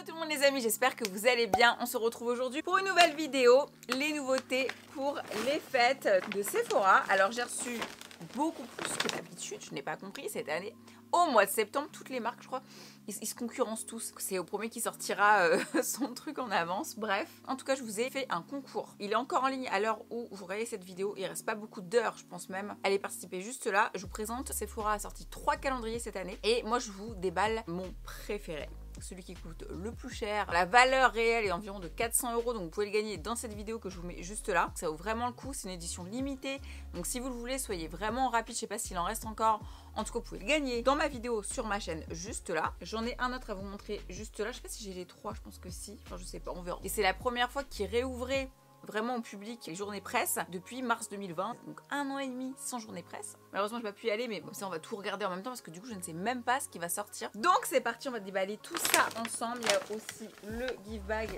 tout le monde les amis, j'espère que vous allez bien. On se retrouve aujourd'hui pour une nouvelle vidéo, les nouveautés pour les fêtes de Sephora. Alors j'ai reçu beaucoup plus que d'habitude, je n'ai pas compris cette année. Au mois de septembre, toutes les marques je crois, ils se concurrencent tous. C'est au premier qui sortira son truc en avance. Bref, en tout cas je vous ai fait un concours. Il est encore en ligne à l'heure où vous regardez cette vidéo. Il reste pas beaucoup d'heures je pense même. Allez participer juste là. Je vous présente, Sephora a sorti 3 calendriers cette année. Et moi je vous déballe mon préféré. Celui qui coûte le plus cher. La valeur réelle est environ de 400 €, donc vous pouvez le gagner dans cette vidéo que je vous mets juste là. Ça vaut vraiment le coup, c'est une édition limitée. Donc si vous le voulez, soyez vraiment rapide. Je sais pas s'il en reste encore. En tout cas, vous pouvez le gagner dans ma vidéo sur ma chaîne juste là. J'en ai un autre à vous montrer juste là. Je sais pas si j'ai les 3, je pense que si. Enfin, je sais pas, on verra. Et c'est la première fois qu'il réouvrait vraiment au public les journées presse depuis mars 2020, donc 1 an et demi sans journée presse. Malheureusement, je n'ai pas pu y aller, mais bon, ça on va tout regarder en même temps parce que du coup, je ne sais même pas ce qui va sortir. Donc c'est parti, on va déballer tout ça ensemble. Il y a aussi le gift bag,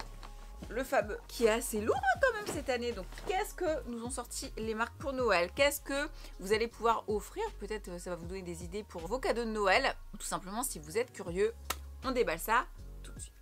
le fameux, qui est assez lourd quand même cette année. Donc qu'est-ce que nous ont sorti les marques pour Noël? Qu'est-ce que vous allez pouvoir offrir? Peut-être ça va vous donner des idées pour vos cadeaux de Noël. Tout simplement, si vous êtes curieux, on déballe ça tout de suite.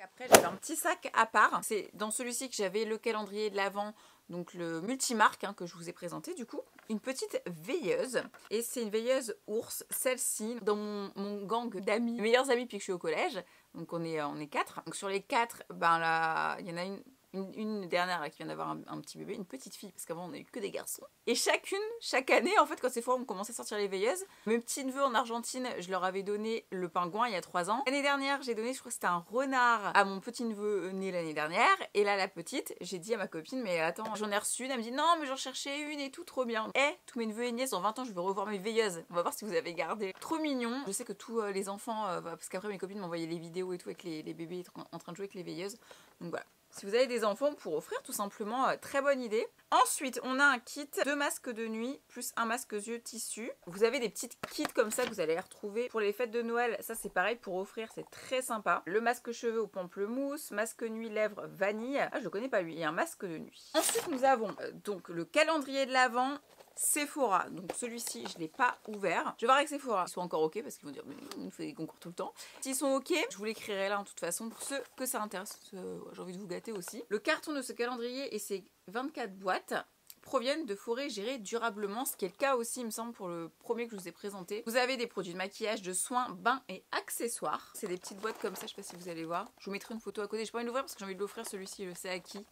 Après, j'avais un petit sac à part. C'est dans celui-ci que j'avais le calendrier de l'Avent, donc le multimarque que je vous ai présenté du coup. Une petite veilleuse. Et c'est une veilleuse ours. Celle-ci, dans mon gang d'amis, mes meilleurs amis depuis que je suis au collège. Donc on est 4. Donc sur les 4, ben là, il y en a une dernière là, qui vient d'avoir un petit bébé, une petite fille, parce qu'avant on n'a eu que des garçons. Et chaque année, en fait, quand ces fois on commençait à sortir les veilleuses, mes petits neveux en Argentine, je leur avais donné le pingouin il y a 3 ans. L'année dernière, j'ai donné, je crois que c'était un renard à mon petit neveu né l'année dernière. Et là, la petite, j'ai dit à ma copine, mais attends, j'en ai reçu une. Elle me dit non, mais j'en cherchais une et tout, trop bien. Et tous mes neveux et nièces, dans 20 ans, je vais revoir mes veilleuses. On va voir si vous avez gardé. Trop mignon. Je sais que tous les enfants, parce qu'après mes copines m'envoyaient les vidéos et tout avec les bébés en train de jouer avec les veilleuses. Donc voilà. Si vous avez des enfants pour offrir, tout simplement, très bonne idée. Ensuite, on a un kit de masques de nuit plus un masque yeux tissu. Vous avez des petites kits comme ça que vous allez les retrouver pour les fêtes de Noël. Ça, c'est pareil pour offrir, c'est très sympa. Le masque cheveux au pamplemousse, masque nuit lèvres vanille. Ah, je le connais pas lui, et un masque de nuit. Ensuite, nous avons donc le calendrier de l'Avent. Sephora, donc celui-ci je ne l'ai pas ouvert. Je vais voir avec Sephora, ils sont encore ok parce qu'ils vont dire mais on fait des concours tout le temps. S'ils sont ok, je vous l'écrirai là en toute façon pour ceux que ça intéresse. J'ai envie de vous gâter aussi. Le carton de ce calendrier et ses 24 boîtes proviennent de forêts gérées durablement, ce qui est le cas aussi il me semble pour le premier que je vous ai présenté. Vous avez des produits de maquillage, de soins, bains et accessoires. C'est des petites boîtes comme ça, je sais pas si vous allez voir. Je vous mettrai une photo à côté, je n'ai pas envie de l'ouvrir parce que j'ai envie de l'offrir celui-ci, je sais à qui.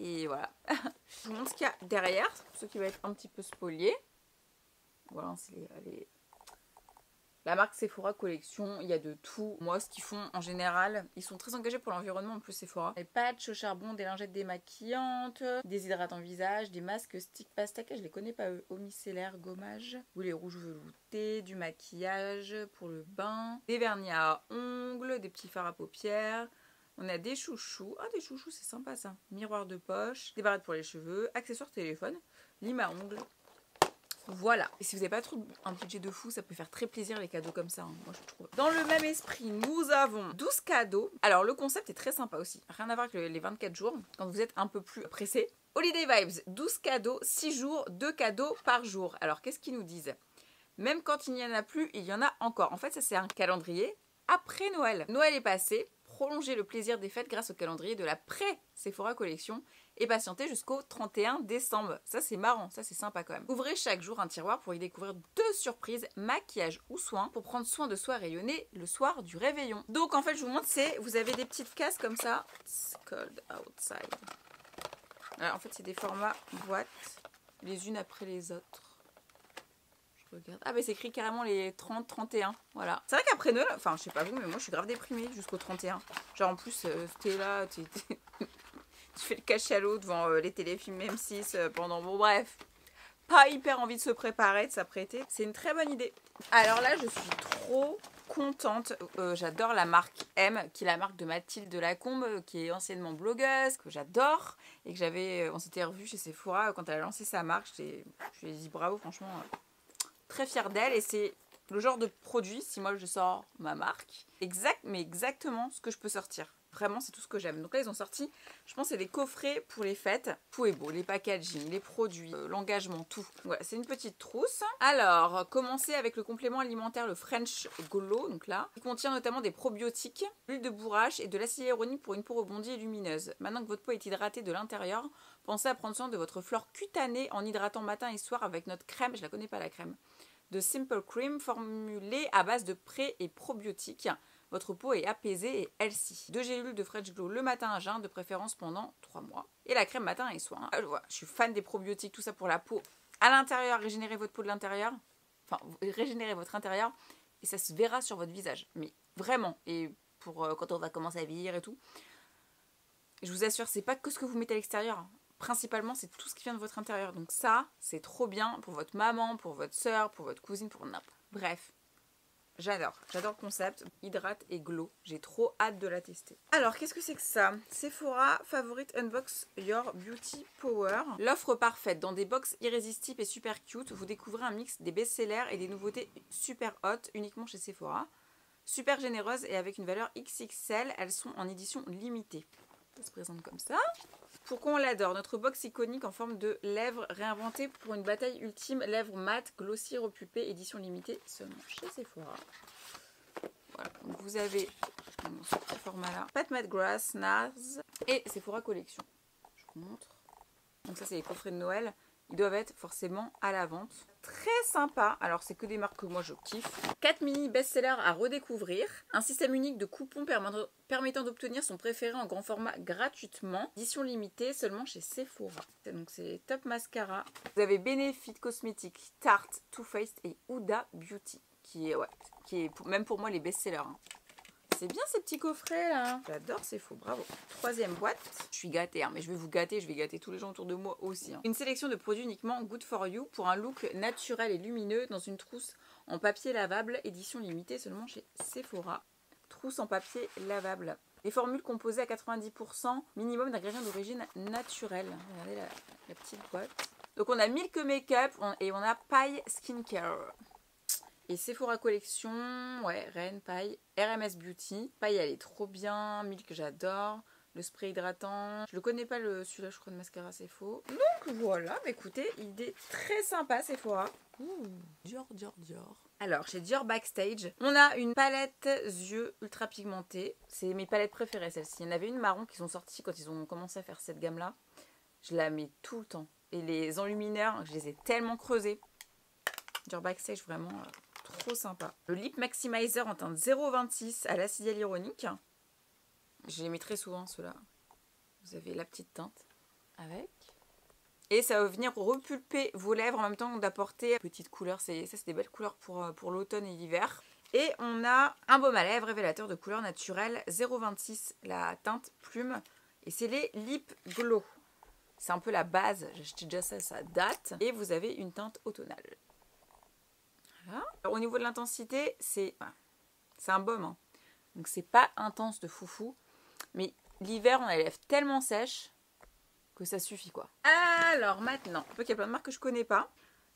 Et voilà. Je vous montre ce qu'il y a derrière, pour ceux qui vont être un petit peu spoliés. Voilà, c'est la marque Sephora Collection, il y a de tout. Moi, ce qu'ils font en général, ils sont très engagés pour l'environnement en plus Sephora. Les patchs au charbon, des lingettes démaquillantes, des hydratants visage, des masques stick pastèque, je les connais pas eux, eau micellaire, gommage, ou les rouges veloutés, du maquillage pour le bain, des vernis à ongles, des petits fards à paupières. On a des chouchous. Ah, des chouchous, c'est sympa ça. Miroir de poche, des barrettes pour les cheveux, accessoires téléphone, lime à ongles. Voilà. Et si vous n'avez pas trop un budget de fou, ça peut faire très plaisir les cadeaux comme ça, moi je trouve. Dans le même esprit, nous avons 12 cadeaux. Alors le concept est très sympa aussi. Rien à voir avec les 24 jours, quand vous êtes un peu plus pressé. Holiday Vibes, 12 cadeaux, 6 jours, 2 cadeaux par jour. Alors qu'est-ce qu'ils nous disent? Même quand il n'y en a plus, il y en a encore. En fait, ça c'est un calendrier après Noël. Noël est passé. Prolonger le plaisir des fêtes grâce au calendrier de la pré-Sephora Collection et patienter jusqu'au 31 décembre. Ça c'est marrant, ça c'est sympa quand même. Ouvrez chaque jour un tiroir pour y découvrir 2 surprises, maquillage ou soins pour prendre soin de soi rayonner le soir du réveillon. Donc en fait je vous montre, vous avez des petites cases comme ça. It's cold outside. Alors, en fait c'est des formats boîtes, les unes après les autres. Regarde. Ah bah c'est écrit carrément les 30, 31, voilà. C'est vrai qu'après Noël, enfin je sais pas vous, mais moi je suis grave déprimée jusqu'au 31. Genre en plus t'es là, tu fais le cachalot devant les téléfilms M6 pendant, bon bref. Pas hyper envie de se préparer, de s'apprêter. C'est une très bonne idée. Alors là je suis trop contente. J'adore la marque M, qui est la marque de Mathilde Delacombe, qui est anciennement blogueuse, que j'adore. Et que on s'était revus chez Sephora quand elle a lancé sa marque. Je lui ai dit bravo franchement. Très fière d'elle et c'est le genre de produit, si moi je sors ma marque, mais exactement ce que je peux sortir. Vraiment, c'est tout ce que j'aime. Donc là, ils ont sorti, je pense, c'est des coffrets pour les fêtes. Tout est beau, les packaging, les produits, l'engagement, tout. Voilà, c'est une petite trousse. Alors, commencez avec le complément alimentaire, le French Glow, donc là, qui contient notamment des probiotiques, l'huile de bourrache et de l'acide hyaluronique pour une peau rebondie et lumineuse. Maintenant que votre peau est hydratée de l'intérieur, pensez à prendre soin de votre flore cutanée en hydratant matin et soir avec notre crème, je la connais pas la crème, de Simple Cream formulée à base de pré et probiotiques. Votre peau est apaisée et healthy. 2 gélules de French Glow le matin à jeun, de préférence pendant 3 mois. Et la crème matin et soir. Voilà, je suis fan des probiotiques, tout ça pour la peau. À l'intérieur, régénérer votre peau de l'intérieur. Enfin, régénérer votre intérieur. Et ça se verra sur votre visage. Mais vraiment. Et pour quand on va commencer à vieillir et tout. Je vous assure, c'est pas que ce que vous mettez à l'extérieur. Principalement, c'est tout ce qui vient de votre intérieur. Donc ça, c'est trop bien pour votre maman, pour votre soeur, pour votre cousine, pour n'importe. Bref. J'adore le concept, hydrate et glow, j'ai trop hâte de la tester. Alors qu'est-ce que c'est que ça? Sephora Favorite Unbox Your Beauty Power. L'offre parfaite, dans des box irrésistibles et super cute, vous découvrez un mix des best-sellers et des nouveautés super hot uniquement chez Sephora. Super généreuses et avec une valeur XXL, elles sont en édition limitée. Ça se présente comme ça. Pourquoi on l'adore? Notre box iconique en forme de lèvres réinventée pour une bataille ultime, lèvres mat, glossy, repulpées, édition limitée seulement chez Sephora. Voilà, donc vous avez ce petit format là, Pat McGrath, NARS et Sephora Collection. Je vous montre. Donc ça c'est les coffrets de Noël. Ils doivent être forcément à la vente. Très sympa. Alors, c'est que des marques que moi, je kiffe. 4 mini best-sellers à redécouvrir. Un système unique de coupons permettant d'obtenir son préféré en grand format gratuitement. Édition limitée seulement chez Sephora. Donc, c'est Top Mascara. Vous avez Benefit Cosmetics, Tarte, Too Faced et Huda Beauty. Qui est même pour moi les best-sellers. Hein. C'est bien ces petits coffrets là. J'adore, c'est faux, bravo. 3e boîte. Je suis gâtée, hein, mais je vais vous gâter, je vais gâter tous les gens autour de moi aussi. Hein. Une sélection de produits uniquement good for you pour un look naturel et lumineux dans une trousse en papier lavable, édition limitée seulement chez Sephora. Trousse en papier lavable. Les formules composées à 90% minimum d'ingrédients d'origine naturelle. Regardez la petite boîte. Donc on a Milk Makeup et on a Paille Skincare. Et Sephora Collection, ouais, Rennes, Paille, RMS Beauty. Paille, elle est trop bien. Milk, j'adore. Le spray hydratant. Je le connais pas, celui-là, je crois, de mascara, c'est faux. Donc voilà, écoutez, idée très sympa, Sephora. Ouh, Dior. Alors, chez Dior Backstage, on a une palette yeux ultra pigmentée. C'est mes palettes préférées, celle-ci. Il y en avait une marron qui sont sorties quand ils ont commencé à faire cette gamme-là. Je la mets tout le temps. Et les enlumineurs, je les ai tellement creusés. Dior Backstage, vraiment... trop sympa. Le Lip Maximizer en teinte 0,26 à l'acide hyaluronique. Je les mets très souvent ceux-là. Vous avez la petite teinte avec. Et ça va venir repulper vos lèvres en même temps d'apporter petite couleur. Ça c'est des belles couleurs pour l'automne et l'hiver. Et on a un baume à lèvres révélateur de couleur naturelle 0,26 la teinte plume. Et c'est les Lip Glow. C'est un peu la base. J'ai acheté déjà ça date. Et vous avez une teinte automnale. Voilà. Au niveau de l'intensité, c'est un baume. Hein. Donc c'est pas intense de foufou. Mais l'hiver, on a les lèvres tellement sèches que ça suffit quoi. Alors maintenant, il y a plein de marques que je connais pas.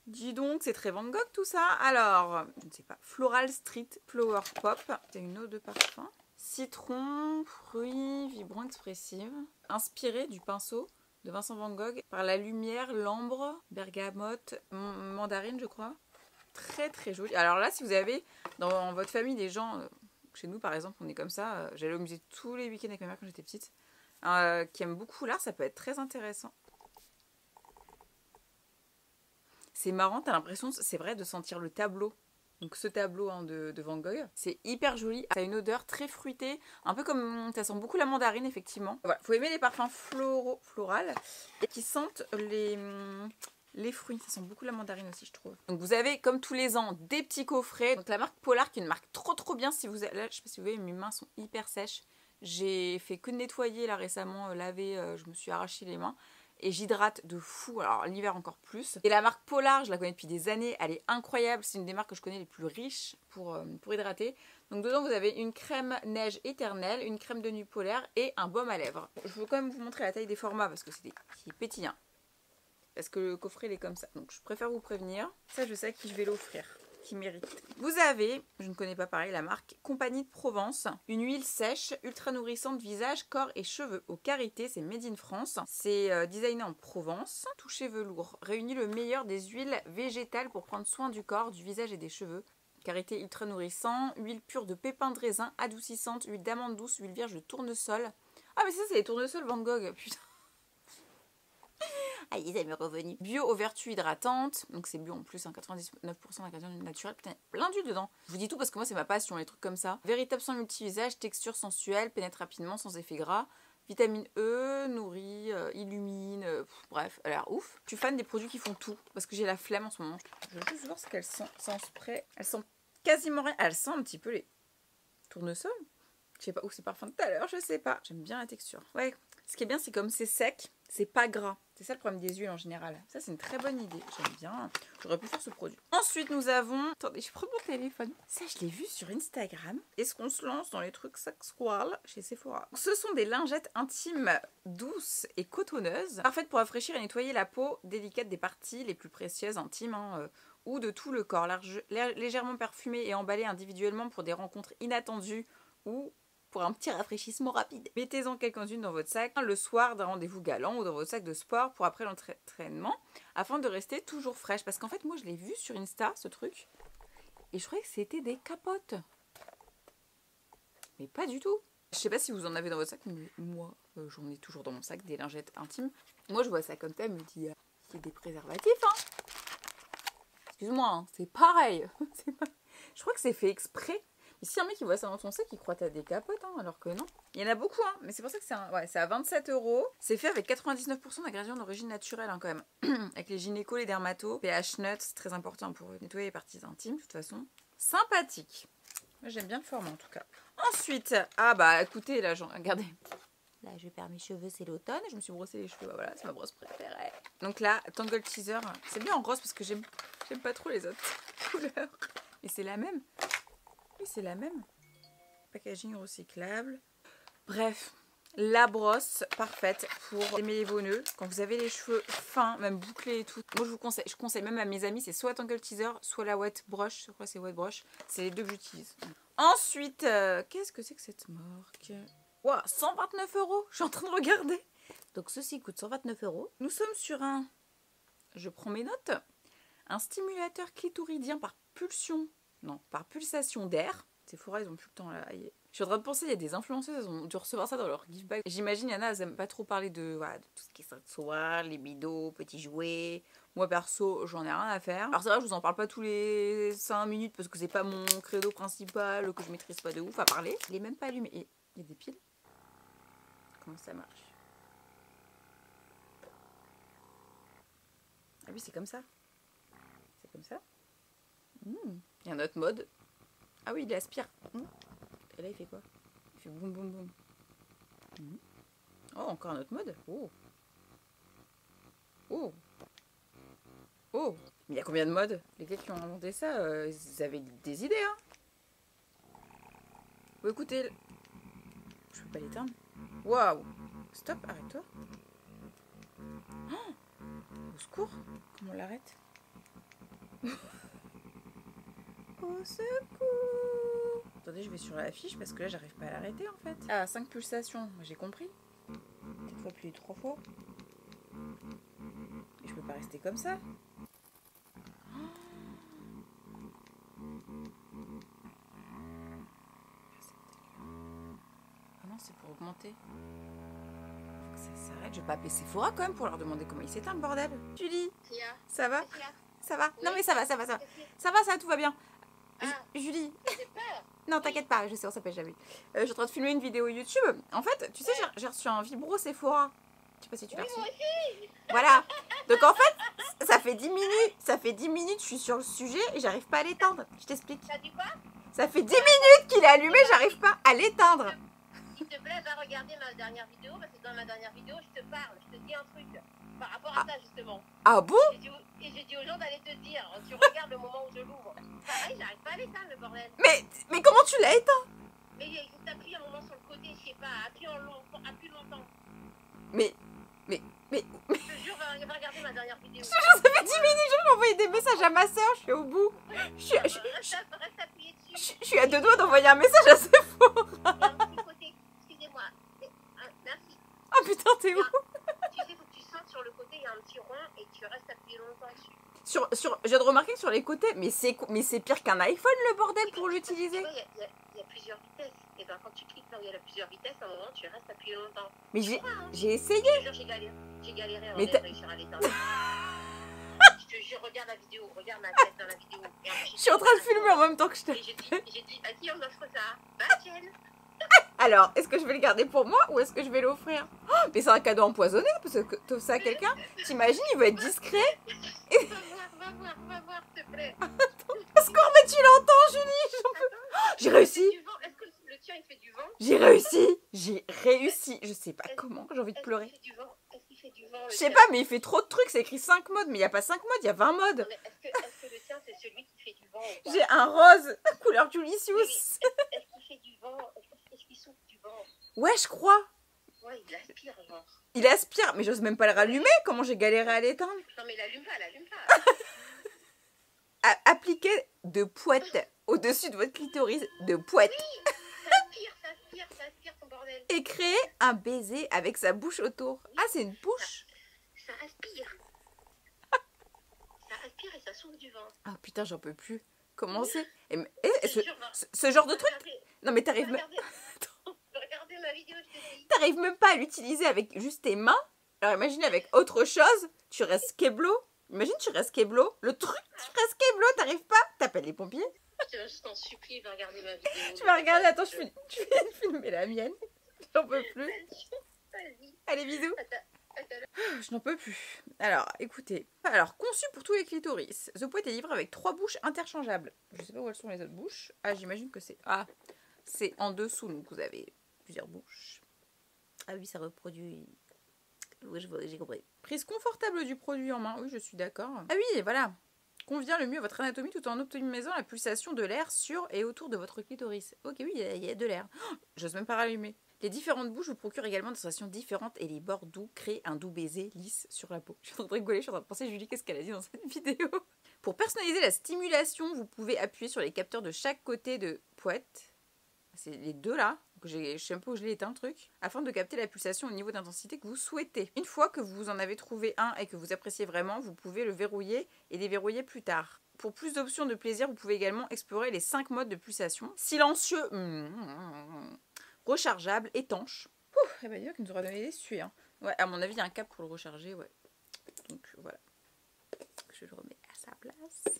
Dis donc, c'est très Van Gogh tout ça. Alors, je ne sais pas. Floral Street Flower Pop. C'est une eau de parfum. Citron, fruits, vibrant, expressive. Inspiré du pinceau de Vincent Van Gogh par la lumière, l'ambre, bergamote, mandarine je crois. Très très joli. Alors là, si vous avez dans votre famille des gens, chez nous par exemple, on est comme ça, j'allais au musée tous les week-ends avec ma mère quand j'étais petite, qui aiment beaucoup l'art, ça peut être très intéressant. C'est marrant, t'as l'impression, c'est vrai, de sentir le tableau. Donc ce tableau hein, de Van Gogh, c'est hyper joli. Ça a une odeur très fruitée, un peu comme, ça sent beaucoup la mandarine effectivement. Voilà, faut aimer les parfums florales et qui sentent les fruits, ça sent beaucoup la mandarine aussi je trouve. Donc vous avez comme tous les ans des petits coffrets. Donc la marque Polar qui est une marque trop bien. Si vous avez, là je sais pas si vous voyez, mes mains sont hyper sèches. J'ai fait que nettoyer là récemment, laver, je me suis arraché les mains. Et j'hydrate de fou, alors l'hiver encore plus. Et la marque Polar, je la connais depuis des années, elle est incroyable. C'est une des marques que je connais les plus riches pour hydrater. Donc dedans vous avez une crème neige éternelle, une crème de nuit polaire et un baume à lèvres. Je veux quand même vous montrer la taille des formats parce que c'est pétillant. Parce que le coffret il est comme ça. Donc je préfère vous prévenir. Ça je sais à qui je vais l'offrir. qui mérite. Vous avez, je ne connais pas pareil la marque, Compagnie de Provence, une huile sèche, ultra nourrissante visage, corps et cheveux. Au karité, c'est made in France. C'est designé en Provence. Toucher velours, réunit le meilleur des huiles végétales pour prendre soin du corps, du visage et des cheveux. Karité ultra nourrissant, huile pure de pépins de raisin, adoucissante, huile d'amande douce, huile vierge de tournesol. Ah mais ça c'est les tournesols Van Gogh, putain. Ah, ça m'est revenu. Bio aux vertus hydratantes. Donc c'est bio en plus, hein, 99% d'ingrédients naturels. Putain, plein d'huile dedans. Je vous dis tout parce que moi c'est ma passion, les trucs comme ça. Véritable sang multi-visage, texture sensuelle, pénètre rapidement sans effet gras. Vitamine E, nourrit, illumine, bref, elle a l'air ouf. Je suis fan des produits qui font tout parce que j'ai la flemme en ce moment. Je veux juste voir ce qu'elles sentent sans spray. Elles sentent quasiment rien. Elles sentent un petit peu les tournesols. Je sais pas où c'est parfum de tout à l'heure, je sais pas. J'aime bien la texture. Ouais, ce qui est bien, c'est comme c'est sec, c'est pas gras. C'est ça le problème des huiles en général. Ça, c'est une très bonne idée. J'aime bien. J'aurais pu faire ce produit. Ensuite, nous avons... Attendez, je prends mon téléphone. Ça, je l'ai vu sur Instagram. Est-ce qu'on se lance dans les trucs sexuels chez Sephora? Ce sont des lingettes intimes douces et cotonneuses, parfaites pour rafraîchir et nettoyer la peau délicate des parties les plus précieuses, intimes, ou de tout le corps. Légèrement parfumées et emballées individuellement pour des rencontres inattendues ou pour un petit rafraîchissement rapide. Mettez-en quelques-unes dans votre sac le soir d'un rendez-vous galant ou dans votre sac de sport pour après l'entraînement afin de rester toujours fraîche. Parce qu'en fait, moi, je l'ai vu sur Insta, ce truc, et je croyais que c'était des capotes. Mais pas du tout. Je sais pas si vous en avez dans votre sac, mais moi, j'en ai toujours dans mon sac des lingettes intimes. Moi, je vois ça comme ça, elle me dit, c'est des préservatifs, hein. Excuse-moi, hein, c'est pareil. Je crois que c'est fait exprès. Et si un mec qui voit ça dans ton sac, il croit que t'as des capotes, hein, alors que non. Il y en a beaucoup, hein, mais c'est pour ça que c'est à 27 €. C'est fait avec 99% d'ingrédients d'origine naturelle, hein, quand même. Avec les gynécos, les dermatos, pH neutre, c'est très important pour nettoyer les parties intimes, de toute façon. Sympathique. Moi, j'aime bien le format, en tout cas. Ensuite, ah bah écoutez, là, regardez. Là, je perds mes cheveux, c'est l'automne. Je me suis brossé les cheveux, bah, voilà, c'est ma brosse préférée. Donc là, Tangle Teaser, c'est bien en rose parce que j'aime pas trop les autres couleurs. Et c'est la même. Oui, c'est la même. Packaging recyclable. Bref, la brosse parfaite pour aimer vos nœuds. Quand vous avez les cheveux fins, même bouclés et tout. Moi, je conseille même à mes amis, c'est soit Tangle Teaser, soit la Wet Brush. Je crois que c'est Wet Brush. C'est les deux que j'utilise. Ensuite, qu'est-ce que c'est que cette marque? Wow, 129 €. Je suis en train de regarder. Donc, ceci coûte 129 €. Nous sommes sur un... Je prends mes notes. Un stimulateur clitoridien par pulsion. Non, par pulsation d'air. Sephora, ils ont plus le temps là. Je suis en train de penser, il y a des influenceuses, elles ont dû recevoir ça dans leur gift bag. J'imagine, il y en a, elles n'aiment pas trop parler de tout ce qui est sexuel, les bidots, petits jouets. Moi, perso, j'en ai rien à faire. Alors, c'est vrai, je vous en parle pas tous les 5 minutes parce que c'est pas mon credo principal, que je maîtrise pas de ouf à parler. Il est même pas allumé. Et il y a des piles. Comment ça marche? Ah oui, c'est comme ça. C'est comme ça. Il y a un autre mode. Ah oui, il aspire. Et là, il fait quoi? Il fait boum boum boum. Oh, encore un autre mode. Oh. Oh. Oh. Mais il y a combien de modes? Les gars qui ont inventé ça, ils avaient des idées, hein. Bon, écoutez. Je peux pas l'éteindre. Waouh. Stop, arrête-toi. Oh, au secours. Comment on l'arrête? Au secours. Attendez, je vais sur la fiche parce que là, j'arrive pas à l'arrêter en fait. Ah, 5 pulsations, j'ai compris. 4 fois plus 3 fois. Et je peux pas rester comme ça. Ah non, c'est pour augmenter. Faut que ça s'arrête. Je vais pas appeler Sephora quand même pour leur demander comment il s'éteint le bordel. Julie, ça va? Ça va? Non mais ça va. Ça va, tout va bien. Julie. Non, t'inquiète pas, je sais, on s'appelle jamais. Je suis en train de filmer une vidéo YouTube. En fait, tu sais, j'ai reçu un vibro Sephora. Je sais pas si tu l'as reçu. Voilà. Donc en fait, ça fait 10 minutes, je suis sur le sujet et j'arrive pas à l'éteindre. Je t'explique. T'as dit quoi? Ça fait 10 minutes qu'il est allumé, j'arrive pas à l'éteindre. S'il te plaît, va regarder ma dernière vidéo, parce que dans ma dernière vidéo, je te parle, je te dis un truc par rapport à ça justement. Ah bon? Et j'ai dit aux gens d'aller te dire, tu regardes le moment où je l'ouvre. Pareil, j'arrive pas à l'éteindre le bordel. Mais comment tu l'as éteint? Mais il faut t'appuyer un moment sur le côté, je sais pas, appuie longtemps. Mais Je te jure, va regarder ma dernière vidéo. ça fait 10 minutes, je envoyer des messages à ma soeur, je suis au bout. Reste appuyé dessus. Je suis à 2 doigts d'envoyer un message à Sephora. Il y a un petit côté. Excusez-moi. Merci. Oh putain, t'es où? Tu sais, faut que tu sentes sur le côté, il y a un petit rond et tu restes appuyé longtemps dessus. Je viens de remarquer que sur les côtés, mais c'est pire qu'un iPhone le bordel pour l'utiliser. Tu vois, il y a plusieurs vitesses. Et ben quand tu cliques là où il y a plusieurs vitesses, à un moment tu restes appuyé longtemps. Mais j'ai essayé. Je te jure, j'ai galéré avant Mais de réussir à l'éteindre. Je te jure, regarde la vidéo, regarde ma tête dans la vidéo. Et après, Je suis en train de filmer en même temps que je te... Et j'ai dit, à qui on offre ça? Bah tienne. Alors, est-ce que je vais le garder pour moi ou est-ce que je vais l'offrir? Oh, mais c'est un cadeau empoisonné parce que t'offres ça à quelqu'un. T'imagines, il va être discret. Va voir, s'il te plaît. Score, mais tu l'entends, Julie. J'ai réussi. Est-ce que le tien il fait du vent? J'ai réussi. Je sais pas comment, j'ai envie de pleurer. Est-ce qu'il fait du vent? Je sais pas, mais il fait trop de trucs. C'est écrit 5 modes, mais il n'y a pas 5 modes, il y a 20 modes. Est-ce que le tien c'est celui qui fait du vent ou pas? J'ai un rose, couleur Julicius. Est-ce qu'il fait du vent? Est-ce qu'il souffle du vent? Ouais, je crois. Ouais, il aspire, genre. Il aspire, mais j'ose même pas le rallumer. Comment j'ai galéré à l'éteindre? Non, mais l'allume pas. Appliquez de pouette au-dessus de votre clitoris. De pouette. Oui, ça aspire ton bordel. Et créer un baiser avec sa bouche autour. Ah, c'est une bouche. Ça respire. Ça respire et ça souffle du vent. Ah putain, j'en peux plus. Comment c'est? Jure, Ce genre de truc? Non mais t'arrives Regardez ma vidéo, je te dis. T'arrives même pas à l'utiliser avec juste tes mains. Alors imagine avec autre chose, tu restes keblo. Imagine tu restes keblo. Le truc, tu restes keblo, t'arrives pas. T'appelles les pompiers. Je t'en supplie, va regarder ma vidéo. Tu vas regarder, attends, je vais filmer la mienne. J'en peux plus. Vas-y. Allez, bisous. Attends. Je n'en peux plus. Alors, écoutez. Alors, conçu pour tous les clitoris. The Poète est livré avec 3 bouches interchangeables. Je sais pas où elles sont les autres bouches. Ah, j'imagine que c'est... Ah, c'est en dessous, donc vous avez plusieurs bouches. Ah oui, ça reproduit... Oui, j'ai compris. Prise confortable du produit en main. Oui, je suis d'accord. Ah oui, voilà. Convient le mieux à votre anatomie tout en optimisant la pulsation de l'air sur et autour de votre clitoris. Ok, oui, il y a de l'air. Oh, j'ose même pas rallumer. Les différentes bouches vous procurent également des sensations différentes et les bords doux créent un doux baiser lisse sur la peau. Je suis en train de rigoler, je suis en train de penser, Julie, qu'est-ce qu'elle a dit dans cette vidéo? Pour personnaliser la stimulation, vous pouvez appuyer sur les capteurs de chaque côté de pouette. C'est les deux là. Je sais un peu où je l'ai éteint le truc. Afin de capter la pulsation au niveau d'intensité que vous souhaitez. Une fois que vous en avez trouvé un et que vous appréciez vraiment, vous pouvez le verrouiller et déverrouiller plus tard. Pour plus d'options de plaisir, vous pouvez également explorer les 5 modes de pulsation. Silencieux, rechargeable, étanche. Eh ben, dis donc, il nous aura donné des suies. Hein. Ouais, à mon avis, il y a un câble pour le recharger, ouais. Donc, voilà. Je le remets à sa place.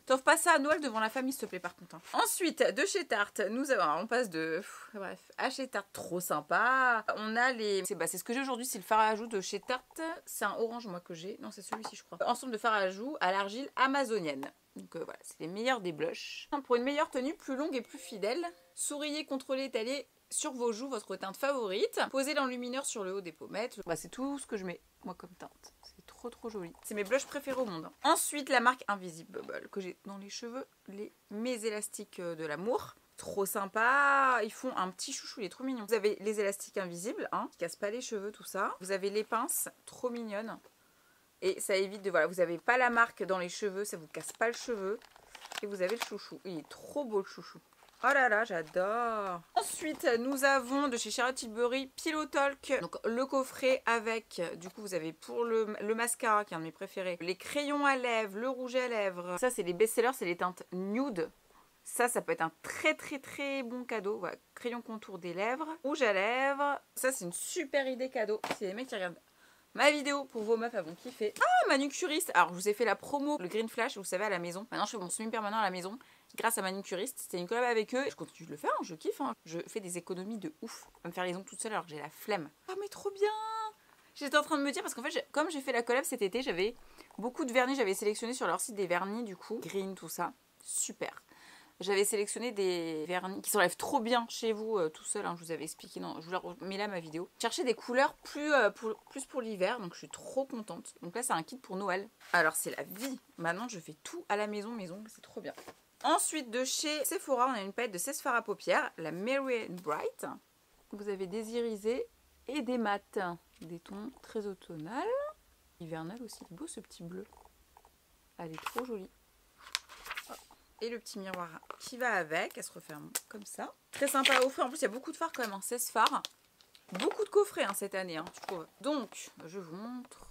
T'offres pas ça à Noël devant la famille, s'il te plaît, par contre. Hein. Ensuite, de chez Tarte, nous avons... Alors, on passe de... Bref, à chez Tarte, trop sympa. On a les... C'est ce que j'ai aujourd'hui, c'est le fard à ajouts de chez Tarte. C'est un orange, moi, que j'ai. Non, c'est celui-ci, je crois. Ensemble de fard à ajouts à l'argile amazonienne. Donc, voilà, c'est les meilleurs des blushs. Pour une meilleure tenue, plus longue et plus fidèle, souriez, contrôlez, étalez sur vos joues votre teinte favorite. Posez l'enlumineur sur le haut des pommettes. Bah, c'est tout ce que je mets, moi, comme teinte. C'est trop joli. C'est mes blushs préférés au monde. Ensuite, la marque Invisible Bubble que j'ai dans les cheveux. Mes élastiques de l'amour. Trop sympa. Ils font un petit chouchou, il est trop mignon. Vous avez les élastiques invisibles, hein, qui cassent pas les cheveux, tout ça. Vous avez les pinces, trop mignonnes. Et ça évite de... Voilà, vous n'avez pas la marque dans les cheveux, ça vous casse pas le cheveu. Et vous avez le chouchou. Il est trop beau le chouchou. Oh là là, j'adore. Ensuite, nous avons de chez Charlotte Tilbury Pillow Talk. Donc le coffret avec, du coup, vous avez pour le mascara, qui est un de mes préférés, les crayons à lèvres, le rouge à lèvres. Ça, c'est les best-sellers, c'est les teintes nude. Ça peut être un très bon cadeau. Voilà, crayon contour des lèvres, rouge à lèvres. Ça, c'est une super idée cadeau. C'est les mecs qui regardent ma vidéo pour vos meufs, elles vont kiffer. Ah, manucuriste. Alors, je vous ai fait la promo, le Green Flash, vous savez, à la maison. Maintenant, je fais mon semi permanent à la maison grâce à manucuriste. C'était une collab avec eux. Je continue de le faire, hein, je kiffe. Hein. Je fais des économies de ouf. À me faire les ongles toute seule alors que j'ai la flemme. Ah, mais trop bien. J'étais en train de me dire, parce qu'en fait, comme j'ai fait la collab cet été, j'avais beaucoup de vernis. J'avais sélectionné sur leur site des vernis, du coup. Green, tout ça. Super. J'avais sélectionné des vernis qui s'enlèvent trop bien chez vous tout seul. Hein, je vous avais expliqué. Non, je vous la remets là ma vidéo. Chercher des couleurs plus pour l'hiver. Donc je suis trop contente. Donc là, c'est un kit pour Noël. Alors, c'est la vie. Maintenant, je fais tout à la maison. C'est trop bien. Ensuite, de chez Sephora, on a une palette de 16 fards à paupières. La Merry and Bright. Vous avez des irisés et des mats. Des tons très automnales. Hivernal aussi. Beau ce petit bleu. Elle est trop jolie. Et le petit miroir qui va avec, elle se referme comme ça. Très sympa à offrir, en plus il y a beaucoup de fards quand même, hein. 16 fards. Beaucoup de coffrets hein, cette année, hein, je trouve. Donc, je vous montre.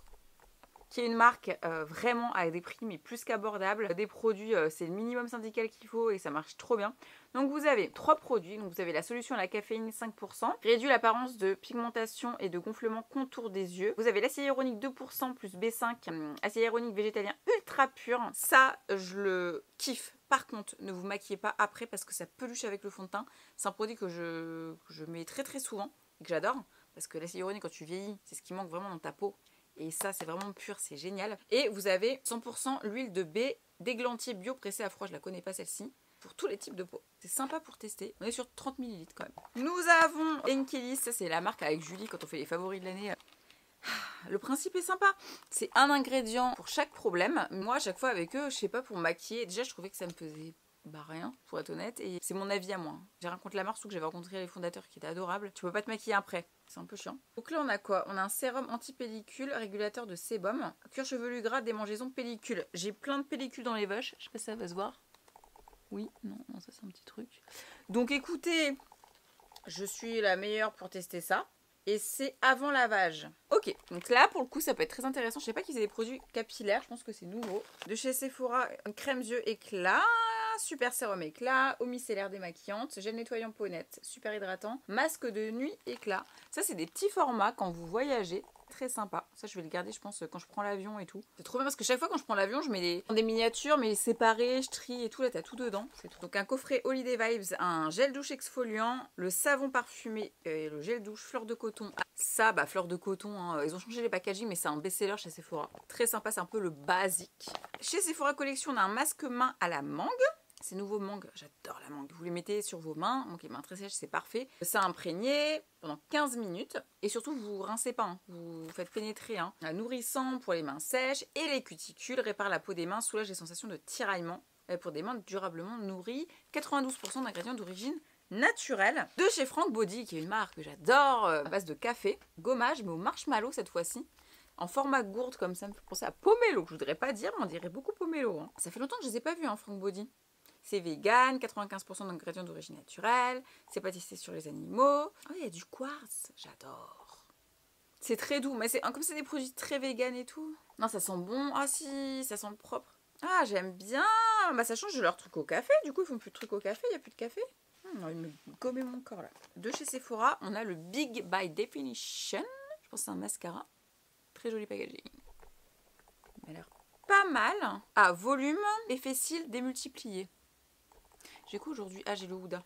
Qui est une marque vraiment avec des prix mais plus qu'abordables. Des produits, c'est le minimum syndical qu'il faut et ça marche trop bien. Donc vous avez 3 produits. Donc vous avez la solution à la caféine 5%, réduit l'apparence de pigmentation et de gonflement contour des yeux. Vous avez l'acide hyaluronique 2% plus B5, acide hyaluronique végétalien ultra pur. Ça, je le kiffe. Par contre, ne vous maquillez pas après parce que ça peluche avec le fond de teint. C'est un produit que je mets très très souvent et que j'adore. Parce que l'acide hyaluronique, quand tu vieillis, c'est ce qui manque vraiment dans ta peau. Et ça, c'est vraiment pur, c'est génial. Et vous avez 100% l'huile de baie d'églantier bio pressée à froid. Je la connais pas celle-ci. Pour tous les types de peau. C'est sympa pour tester. On est sur 30 ml quand même. Nous avons Enkelis. Ça, c'est la marque avec Julie quand on fait les favoris de l'année. Le principe est sympa. C'est un ingrédient pour chaque problème. Moi, à chaque fois avec eux, je sais pas, pour maquiller. Déjà, je trouvais que ça me faisait rien, pour être honnête. Et c'est mon avis à moi. J'ai rencontré la marque où j'avais rencontré les fondateurs qui étaient adorables. Tu peux pas te maquiller après. C'est un peu chiant. Donc là, on a quoi? On a un sérum anti-pellicule, régulateur de sébum, cuir chevelu gras, démangeaison, pellicule. J'ai plein de pellicules dans les vaches. Je sais pas si ça va se voir. Oui, non, ça c'est un petit truc. Donc écoutez, je suis la meilleure pour tester ça. Et c'est avant lavage. Ok, donc là pour le coup ça peut être très intéressant. Je sais pas qu'ils aient des produits capillaires, je pense que c'est nouveau. De chez Sephora, crème yeux éclat, super sérum éclat, eau micellaire démaquillante, gel nettoyant peau nette, super hydratant, masque de nuit éclat. Ça c'est des petits formats quand vous voyagez. Très sympa. Ça, je vais le garder, je pense, quand je prends l'avion et tout. C'est trop bien parce que chaque fois quand je prends l'avion, je mets des miniatures, mais séparées, je trie et tout. Là, t'as tout dedans. C'est trop. Donc, un coffret Holiday Vibes, un gel douche exfoliant, le savon parfumé et le gel douche fleur de coton. Ça, bah, fleur de coton, hein. Ils ont changé les packaging, mais c'est un best-seller chez Sephora. Très sympa, c'est un peu le basique. Chez Sephora Collection, on a un masque main à la mangue. Ces nouveaux mangues, j'adore la mangue. Vous les mettez sur vos mains, donc les mains très sèches, c'est parfait. Ça imprégné pendant 15 minutes. Et surtout, vous ne rincez pas, hein. Vous faites pénétrer. Hein. Nourrissant pour les mains sèches et les cuticules, répare la peau des mains, soulage les sensations de tiraillement. Pour des mains durablement nourries. 92% d'ingrédients d'origine naturelle. De chez Frank Body, qui est une marque que j'adore, à base de café. Gommage, mais au marshmallow cette fois-ci. En format gourde comme ça, me fait penser à pomelo. Je voudrais pas dire, mais on dirait beaucoup pomelo. Hein. Ça fait longtemps que je les ai pas vus, hein, Frank Body. C'est vegan, 95% d'ingrédients d'origine naturelle, c'est pas testé sur les animaux. Oh, il y a du quartz, j'adore. C'est très doux, mais comme c'est des produits très vegan et tout. Non, ça sent bon. Ah si, ça sent le propre. Ah, j'aime bien. Bah ça change de leur truc au café, du coup ils font plus de trucs au café, il n'y a plus de café. Il me gommer mon corps là. De chez Sephora, on a le Big by Definition. Je pense que c'est un mascara. Très joli packaging. Il a l'air pas mal. Ah, volume, effet cils démultiplié. J'ai quoi aujourd'hui? Ah, j'ai le Huda,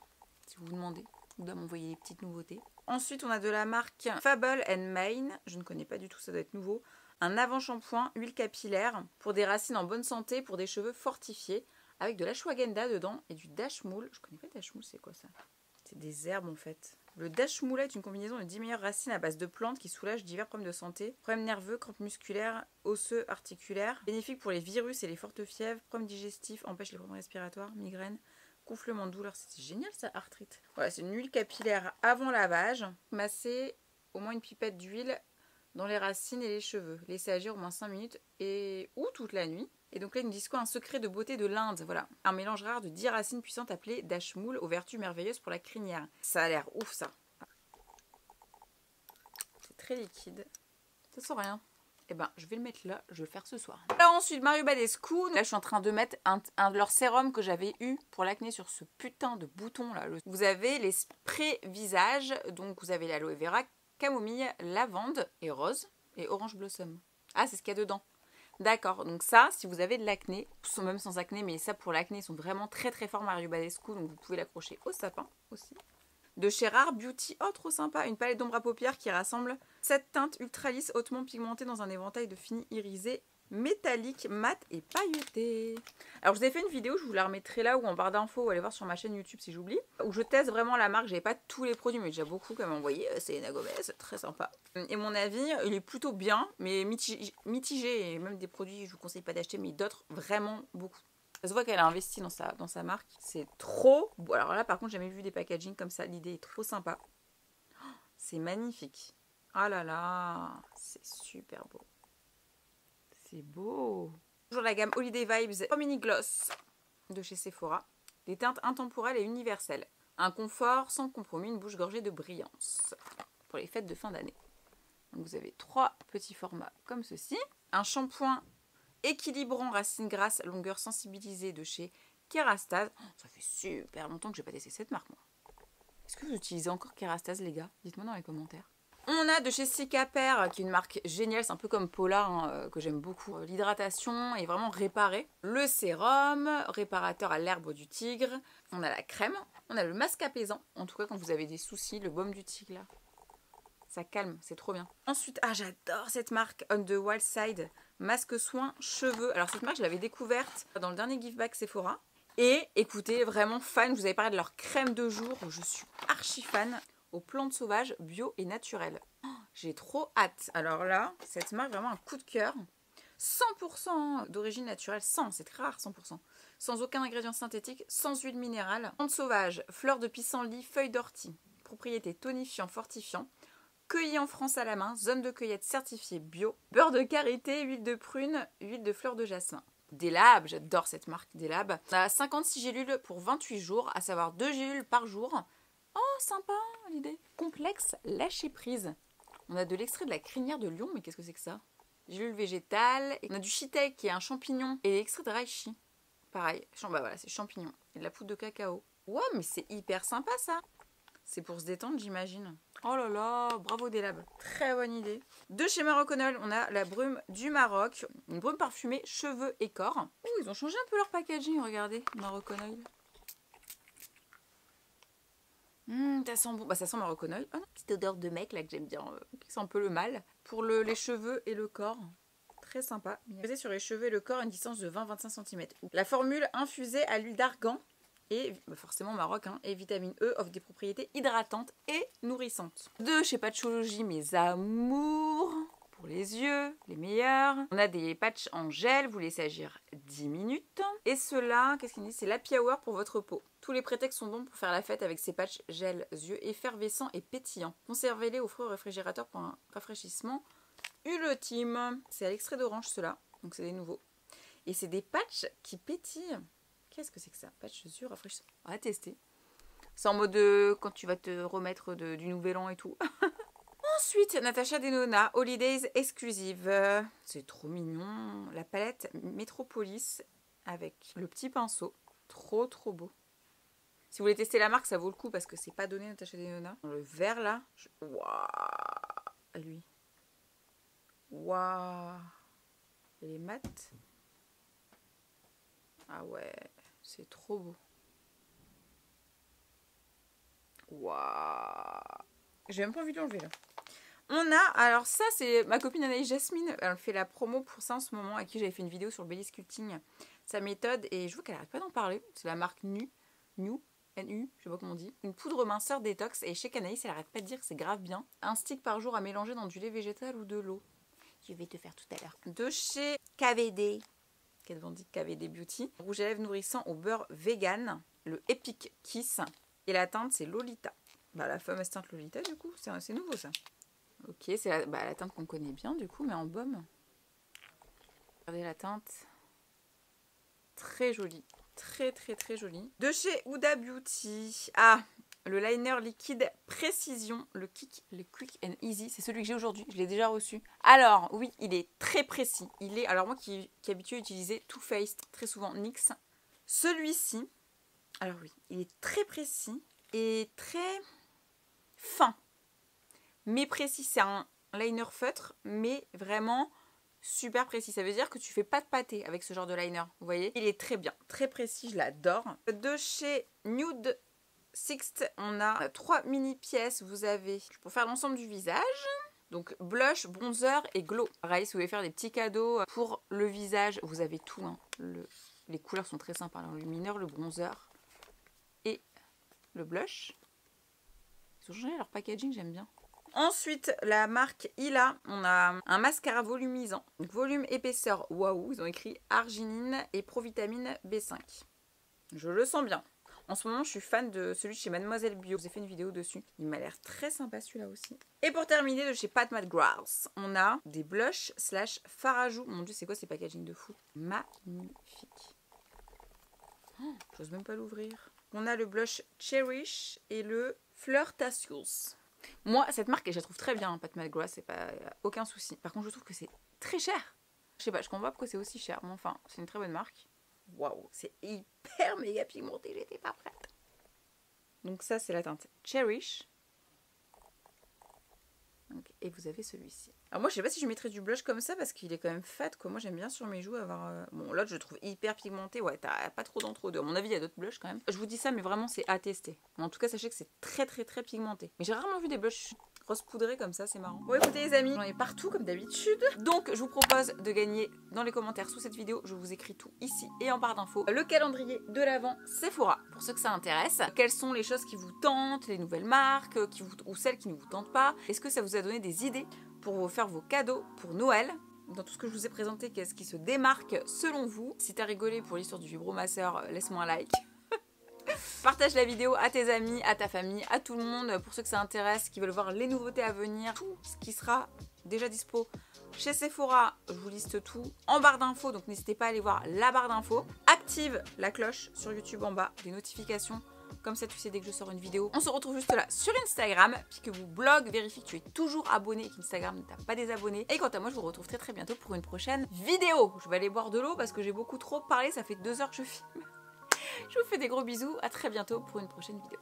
si vous vous demandez. Huda m'a envoyé des petites nouveautés. Ensuite, on a de la marque Fable & Mane. Je ne connais pas du tout, ça doit être nouveau. Un avant-shampoing, huile capillaire pour des racines en bonne santé, pour des cheveux fortifiés, avec de l'ashwagandha dedans et du dashmoule. Je connais pas dashmoule, c'est quoi ça? C'est des herbes en fait. Le dashmoula est une combinaison de 10 meilleures racines à base de plantes qui soulagent divers problèmes de santé, problèmes nerveux, crampes musculaires, osseux, articulaires, bénéfique pour les virus et les fortes fièvres, problèmes digestifs, empêche les problèmes respiratoires, migraines, gonflement de douleur, c'est génial ça, arthrite. Voilà, c'est une huile capillaire avant lavage. Masser au moins une pipette d'huile dans les racines et les cheveux. Laisser agir au moins 5 minutes ou toute la nuit. Et donc là, ils nous disent quoi? Un secret de beauté de l'Inde, voilà. Un mélange rare de 10 racines puissantes appelées dashmoule aux vertus merveilleuses pour la crinière. Ça a l'air ouf ça. C'est très liquide. Ça sent rien. Eh ben, je vais le mettre là, je vais le faire ce soir. Alors ensuite, Mario Badescu. Là, je suis en train de mettre un de leurs sérums que j'avais eu pour l'acné sur ce putain de bouton là. Vous avez les sprays visage. Donc, vous avez l'aloe vera, camomille, lavande et rose et orange blossom. Ah, c'est ce qu'il y a dedans. D'accord, donc ça, si vous avez de l'acné, même sans acné, mais ça pour l'acné, ils sont vraiment très très forts Mario Badescu, donc vous pouvez l'accrocher au sapin aussi. De chez Rare Beauty, oh trop sympa, une palette d'ombre à paupières qui rassemble 7 teintes ultra lisses hautement pigmentées dans un éventail de finis irisés, métalliques, mat et pailletés. Alors je vous ai fait une vidéo, je vous la remettrai là ou en barre d'infos, ou allez voir sur ma chaîne YouTube si j'oublie, où je teste vraiment la marque. J'avais pas tous les produits, mais déjà beaucoup qu'elle m'a envoyé. C'est Selena Gomez, très sympa. Et mon avis, il est plutôt bien, mais mitigé, et même des produits je vous conseille pas d'acheter, mais d'autres vraiment beaucoup. Ça se voit qu'elle a investi dans sa marque. C'est trop beau. Alors là, par contre, j'ai jamais vu des packaging comme ça. L'idée est trop sympa. Oh, c'est magnifique. Ah là là, c'est super beau. C'est beau. Toujours la gamme Holiday Vibes 3 mini gloss de chez Sephora. Des teintes intemporelles et universelles. Un confort sans compromis, une bouche gorgée de brillance. Pour les fêtes de fin d'année. Donc vous avez 3 petits formats comme ceci. Un shampoing équilibrant racine grasse, longueur sensibilisée de chez Kérastase. Oh, ça fait super longtemps que j'ai pas testé cette marque, moi. Est-ce que vous utilisez encore Kérastase, les gars? Dites-moi dans les commentaires. On a de chez Cicapair, qui est une marque géniale, c'est un peu comme Paula, hein, que j'aime beaucoup. L'hydratation est vraiment réparée. Le sérum, réparateur à l'herbe du tigre. On a la crème, on a le masque apaisant. En tout cas, quand vous avez des soucis, le baume du tigre, là. Ça calme, c'est trop bien. Ensuite, j'adore cette marque, On the Wild Side, masque soin cheveux. Alors cette marque, je l'avais découverte dans le dernier give back Sephora. Et écoutez, vraiment fan, je vous avais parlé de leur crème de jour, je suis archi fan. Aux plantes sauvages, bio et naturelles. Oh, j'ai trop hâte. Alors là, cette marque, vraiment un coup de cœur. 100% d'origine naturelle, c'est très rare 100%. Sans aucun ingrédient synthétique, sans huile minérale. Plantes sauvages, fleurs de pissenlit, feuilles d'ortie. Propriété tonifiant, fortifiant. Cueilli en France à la main, zone de cueillette certifiée bio. Beurre de karité, huile de prune, huile de fleur de jasmin. Délab, j'adore cette marque Délab. On a 56 gélules pour 28 jours, à savoir 2 gélules par jour. Oh, sympa l'idée. Complexe, lâcher prise. On a de l'extrait de la crinière de lion, mais qu'est-ce que c'est que ça? Gélule végétale. On a du shiitake qui est un champignon. Et l'extrait de reishi. Pareil, bah voilà, c'est champignon. Et de la poudre de cacao. Wow, mais c'est hyper sympa ça. C'est pour se détendre, j'imagine. Oh là là, bravo Délab. Très bonne idée. De chez Maroconol, on a la brume du Maroc. Une brume parfumée, cheveux et corps. Ouh, ils ont changé un peu leur packaging, regardez, Maroconol. Ça sent bon. Bah, ça sent Maroconol. Oh, petite odeur de mec là que j'aime bien, qui sent un peu le mal. Pour les cheveux et le corps. Très sympa. Posé sur les cheveux et le corps, une distance de 20-25 cm. La formule infusée à l'huile d'argan. Et forcément Maroc, hein, et vitamine E offre des propriétés hydratantes et nourrissantes. De chez Patchologie, mes amours, pour les yeux, les meilleurs. On a des patchs en gel, vous laissez agir 10 minutes. Et cela, qu'est-ce qu'il dit? C'est l'happy hour pour votre peau. Tous les prétextes sont bons pour faire la fête avec ces patchs gel yeux effervescents et pétillants. Conservez-les au frais au réfrigérateur pour un rafraîchissement ultime. C'est à l'extrait d'orange cela, donc c'est des nouveaux. Et c'est des patchs qui pétillent. Qu'est-ce que c'est que ça? Patch yeux rafraîchissant. On va tester. C'est en mode quand tu vas te remettre du nouvel an et tout. Ensuite, Natasha Denona, Holidays Exclusive. C'est trop mignon. La palette Metropolis avec le petit pinceau. Trop beau. Si vous voulez tester la marque, ça vaut le coup parce que c'est pas donné Natasha Denona. Dans le vert là. Waouh. Lui. Waouh. Elle est mate. Ah ouais. C'est trop beau. Waouh. J'ai même pas envie de l'enlever là. On a, alors ça c'est ma copine Anaïs Jasmine, elle fait la promo pour ça en ce moment, à qui j'avais fait une vidéo sur le belly sculpting, sa méthode, et je vois qu'elle arrête pas d'en parler. C'est la marque New, N-U, je sais pas comment on dit. Une poudre minceur détox, et chez Anaïs elle arrête pas de dire que c'est grave bien. Un stick par jour à mélanger dans du lait végétal ou de l'eau. Je vais te faire tout à l'heure. De chez KVD. Kat Von D KVD Beauty. Rouge à lèvres nourrissant au beurre vegan. Le Epic Kiss. Et la teinte, c'est Lolita. Bah, la fameuse teinte Lolita, du coup. C'est nouveau, ça. Ok, c'est la teinte qu'on connaît bien, du coup, mais en baume. Regardez la teinte. Très jolie. Très jolie. De chez Huda Beauty. Ah, le liner liquide Précision. Le Quick and Easy. C'est celui que j'ai aujourd'hui. Je l'ai déjà reçu. Alors, oui, il est très précis. Il est, alors moi qui est habituée à utiliser Too Faced, très souvent NYX. Celui-ci, alors oui, il est très précis et très fin. Mais précis, c'est un liner feutre, mais vraiment super précis. Ça veut dire que tu fais pas de pâté avec ce genre de liner. Vous voyez? Il est très bien, très précis, je l'adore. De chez Nude Sixth, on a 3 mini pièces. Vous avez pour faire l'ensemble du visage. Donc blush, bronzer et glow. Pareil, si vous voulez faire des petits cadeaux pour le visage, vous avez tout. Hein. Les couleurs sont très sympas. Alors, le lumineur, le bronzer et le blush. Ils ont changé leur packaging, j'aime bien. Ensuite, la marque Ila, on a un mascara volumisant. Volume épaisseur, waouh, ils ont écrit arginine et provitamine B5. Je le sens bien. En ce moment, je suis fan de celui de chez Mademoiselle Bio. Je vous ai fait une vidéo dessus. Il m'a l'air très sympa celui-là aussi. Et pour terminer, de chez Pat McGrath, on a des blushs slash fard à joues. Mon dieu, c'est quoi ces packaging de fou? Magnifique. Oh, j'ose même pas l'ouvrir. On a le blush Cherish et le Flirtatious. Moi, cette marque, je la trouve très bien, hein, Pat McGrath, c'est pas aucun souci. Par contre, je trouve que c'est très cher. Je sais pas, je comprends pas pourquoi c'est aussi cher. Mais enfin, c'est une très bonne marque. Waouh, c'est hyper méga pigmenté, j'étais pas prête. Donc ça, c'est la teinte Cherish. Donc, et vous avez celui-ci. Alors moi, je sais pas si je mettrais du blush comme ça parce qu'il est quand même fat, quoi. Moi, j'aime bien sur mes joues avoir... Bon, l'autre, je le trouve hyper pigmenté. Ouais, t'as pas trop d'entre-deux. À mon avis, il y a d'autres blushs quand même. Je vous dis ça, mais vraiment, c'est à tester. Mais en tout cas, sachez que c'est très, très, très pigmenté. Mais j'ai rarement vu des blushs rose poudré comme ça, c'est marrant. Bon écoutez les amis, j'en ai partout comme d'habitude. Donc je vous propose de gagner dans les commentaires sous cette vidéo. Je vous écris tout ici et en barre d'infos. Le calendrier de l'Avent Sephora. Pour ceux que ça intéresse, quelles sont les choses qui vous tentent, les nouvelles marques, ou celles qui ne vous tentent pas. Est-ce que ça vous a donné des idées pour vous faire vos cadeaux pour Noël? Dans tout ce que je vous ai présenté, qu'est-ce qui se démarque selon vous? Si t'as rigolé pour l'histoire du vibromasseur, laisse-moi un like. Partage la vidéo à tes amis, à ta famille, à tout le monde, pour ceux que ça intéresse, qui veulent voir les nouveautés à venir, tout ce qui sera déjà dispo chez Sephora, je vous liste tout en barre d'infos, donc n'hésitez pas à aller voir la barre d'infos. Active la cloche sur YouTube en bas, des notifications, comme ça tu sais dès que je sors une vidéo. On se retrouve juste là sur Instagram, puis que vous blog, vérifie que tu es toujours abonné et qu'Instagram ne t'a pas désabonné. Et quant à moi, je vous retrouve très très bientôt pour une prochaine vidéo. Je vais aller boire de l'eau parce que j'ai beaucoup trop parlé, ça fait 2 heures que je filme. Je vous fais des gros bisous, à très bientôt pour une prochaine vidéo.